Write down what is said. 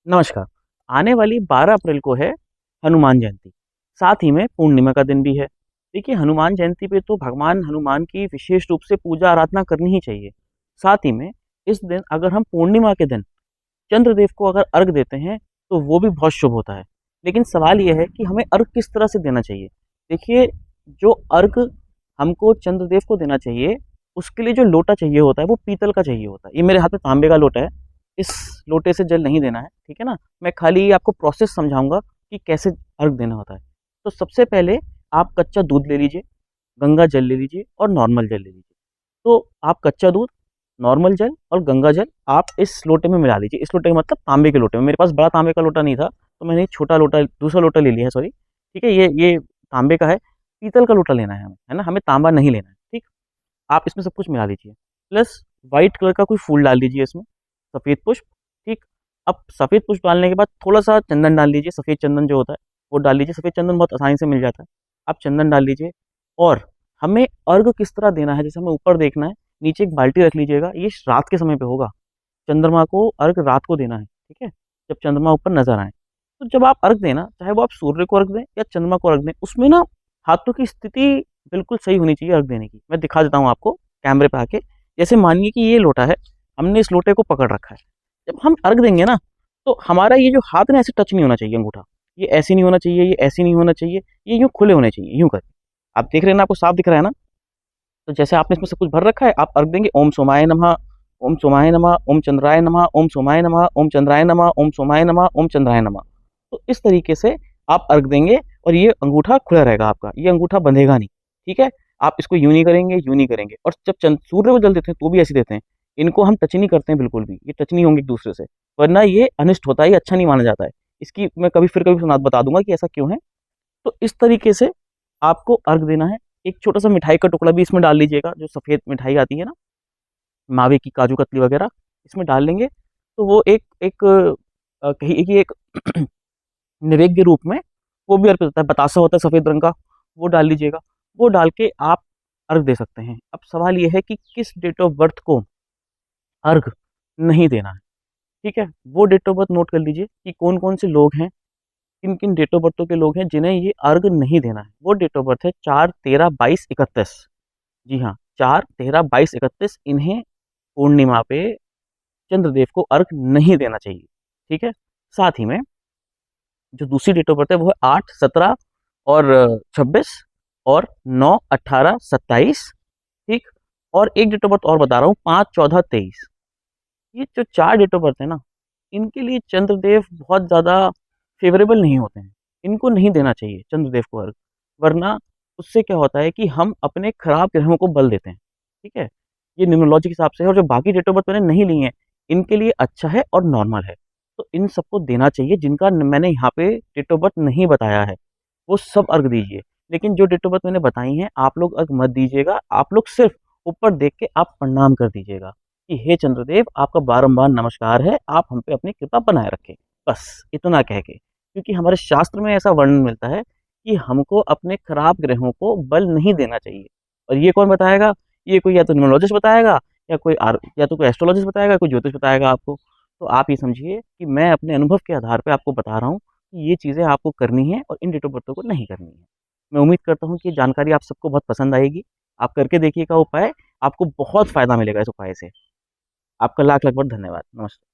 नमस्कार। आने वाली 12 अप्रैल को है हनुमान जयंती, साथ ही में पूर्णिमा का दिन भी है। देखिए, हनुमान जयंती पे तो भगवान हनुमान की विशेष रूप से पूजा आराधना करनी ही चाहिए। साथ ही में इस दिन अगर हम पूर्णिमा के दिन चंद्रदेव को अगर अर्घ देते हैं, तो वो भी बहुत शुभ होता है। लेकिन सवाल ये है कि हमें अर्घ किस तरह से देना चाहिए? देखिए, जो अर्घ हमको चंद्रदेव को देना चाहिए, उसके लिए जो लोटा चाहिए होता है, वो पीतल का चाहिए होता है। ये मेरे हाथ में तांबे का लोटा है। इस लोटे से जल नहीं देना है, ठीक है ना? मैं खाली आपको प्रोसेस समझाऊँगा कि कैसे अर्घ देना होता है। तो सबसे पहले आप कच्चा दूध ले लीजिए, गंगा जल ले लीजिए और नॉर्मल जल ले लीजिए। तो आप कच्चा दूध, नॉर्मल जल और गंगा जल आप इस लोटे में मिला लीजिए। इस लोटे का मतलब तांबे के लोटे में। मेरे पास बड़ा तांबे का लोटा नहीं था, तो मैंने एक छोटा लोटा दूसरा लोटा ले लिया है, सॉरी। ठीक है? ये तांबे का है, पीतल का लोटा लेना है हमें, है ना? हमें तांबा नहीं लेना है, ठीक? आप इसमें सब कुछ मिला लीजिए, प्लस व्हाइट कलर का कोई फूल डाल दीजिए इसमें, सफ़ेद पुष्प, ठीक? अब सफ़ेद पुष्प डालने के बाद थोड़ा-सा चंदन डाल लीजिए, सफ़ेद चंदन जो होता है, वो डाल लीजिए। सफ़ेद चंदन बहुत आसानी से मिल जाता है। आप चंदन डाल लीजिए और हमें अर्घ किस तरह देना है, जैसे हमें ऊपर देखना है, नीचे एक बाल्टी रख लीजिएगा, ये रात के समय पे होगा। चंद्रमा को अर्घ रात को देना है, ठीक है? जब चंद्रमा ऊपर नज़र आए। तो जब आप अर्घ दें ना, चाहे वो आप सूर्य को अर्घ दें या चंद्रमा को अर्घ दें, उसमें ना हाथों की स्थिति बिल्कुल सही होनी चाहिए अर्घ देने की। मैं दिखा देता हूँ आपको कैमरे पे आके। जैसे मानिए कि ये लोटा है, हमने इस लोटे को पकड़ रखा है। जब हम अर्घ देंगे ना, तो हमारा ये जो हाथ है ना, ऐसे टच नहीं होना चाहिए अंगूठा। ये ऐसे नहीं होना चाहिए, ये ऐसे नहीं होना चाहिए, ये यूँ खुले होने चाहिए, यूँ करके। आप देख रहे हैं ना, आपको साफ दिख रहा है ना? तो जैसे आपने इसमें सब कुछ भर रखा है, आप अर्घ देंगे, ओम सोमाय नमः, ओम सोमाय नमः, ओम चंद्राय नमः, ओम सोमाय नमः, ओम चंद्राय नमः, ओम सोमाय नमः, ओम चंद्राय नमः। तो इस तरीके से आप अर्घ देंगे और ये अंगूठा खुला रहेगा आपका, ये अंगूठा बंधेगा नहीं, ठीक है? आप इसको यूँ नहीं करेंगे, यूँ नहीं करेंगे। और जब सूर्य को जल देते हैं, तो भी ऐसे देते हैं। इनको हम टच नहीं करते हैं बिल्कुल भी, ये टच नहीं होंगे एक-दूसरे से, वरना ये अनिष्ट होता है, ये अच्छा नहीं माना जाता है। इसकी मैं कभी सुना बता दूँगा कि ऐसा क्यों है। तो इस तरीके से आपको अर्घ देना है। एक छोटा-सा मिठाई का टुकड़ा भी इसमें डाल लीजिएगा, जो सफ़ेद मिठाई आती है ना, मावे की, काजू कतली वगैरह, इसमें डाल लेंगे, तो वो एक एक कहिए कि एक नैवेद्य के रूप में वो भी अर्पित होता है। बतासा होता है सफ़ेद रंग का, वो डाल लीजिएगा। वो डाल के आप अर्घ दे सकते हैं। अब सवाल ये है कि किस डेट ऑफ बर्थ को अर्घ नहीं देना है, ठीक है? वो डेट ऑफ बर्थ नोट कर लीजिए कि कौन-कौन से लोग हैं, किन-किन डेट ऑफ बर्थों के लोग हैं जिन्हें ये अर्घ नहीं देना है। वो डेट ऑफ बर्थ है 4, 13, 22, 31। जी हाँ, 4, 13, 22, 31 इन्हें पूर्णिमा पे चंद्रदेव को अर्घ नहीं देना चाहिए, ठीक है? साथ ही में जो दूसरी डेट ऑफ बर्थ है वो है 8, 17 और 26 और 9, 18, 27, ठीक? और एक डेट ऑफ बर्थ और बता रहा हूँ, 5, 14, 23। ये जो 4 डेट ऑफ बर्थ है ना, इनके लिए चंद्रदेव बहुत ज़्यादा फ़ेवरेबल नहीं होते हैं। इनको नहीं देना चाहिए चंद्रदेव को अर्घ, वरना उससे क्या होता है कि हम अपने खराब ग्रहों को बल देते हैं, ठीक है? ये न्यूमरोलॉजी के हिसाब से है। और जो बाकी डेट ऑफ बर्थ मैंने नहीं ली हैं, इनके लिए अच्छा है और नॉर्मल है। तो इन सबको देना चाहिए जिनका मैंने यहाँ पे डेट ऑफ बर्थ नहीं बताया है, वो सब अर्घ दीजिए। लेकिन जो डेट ऑफ बर्थ मैंने बताई हैं, आप लोग अर्घ मत दीजिएगा, आप लोग सिर्फ़ ऊपर देख के आप प्रणाम कर दीजिएगा कि हे चंद्रदेव, आपका बारंबार नमस्कार है, आप हम पे अपनी कृपा बनाए रखें। बस इतना कह के, क्योंकि हमारे शास्त्र में ऐसा वर्णन मिलता है कि हमको अपने खराब ग्रहों को बल नहीं देना चाहिए। और ये कौन बताएगा? ये कोई या तो न्यूमरोलॉजिस्ट बताएगा, या तो कोई एस्ट्रोलॉजिस्ट बताएगा, कोई ज्योतिष बताएगा आपको। तो आप ये समझिए कि मैं अपने अनुभव के आधार पे आपको बता रहा हूँ कि ये चीज़ें आपको करनी है और इन डेट ऑफ बर्थों को नहीं करनी है। मैं उम्मीद करता हूँ कि ये जानकारी आप सबको बहुत पसंद आएगी। आप करके देखिएगा उपाय, आपको बहुत फ़ायदा मिलेगा इस उपाय से। आपका लाख-लाख बार धन्यवाद। नमस्कार।